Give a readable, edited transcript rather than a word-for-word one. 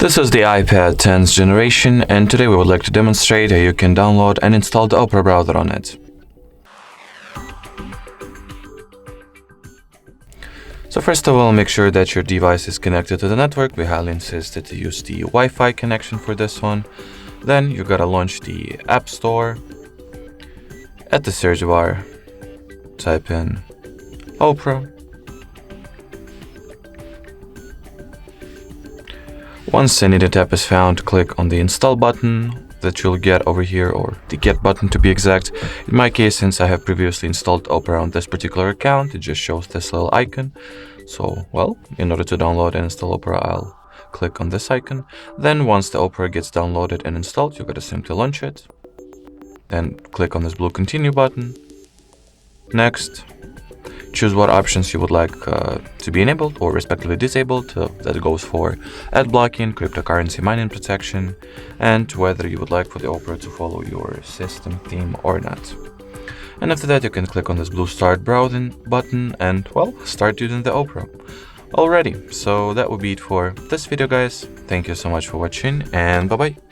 This is the iPad 10th generation, and today we would like to demonstrate how you can download and install the Opera browser on it. So first of all, make sure that your device is connected to the network. We highly insist that you use the Wi-Fi connection for this one. Then you gotta launch the App Store. At the search bar, type in Opera. Once the needed app is found, click on the install button that you'll get over here, or the get button to be exact. In my case, since I have previously installed Opera on this particular account, it just shows this little icon. So, well, in order to download and install Opera, I'll click on this icon. Then once the Opera gets downloaded and installed, you gotta simply launch it. Then click on this blue continue button. Next, choose what options you would like to be enabled or respectively disabled. That goes for ad blocking, cryptocurrency mining protection, and whether you would like for the Opera to follow your system theme or not. And after that, you can click on this blue start browsing button and, well, start using the Opera. Alrighty, so that would be it for this video, guys. Thank you so much for watching, and bye-bye.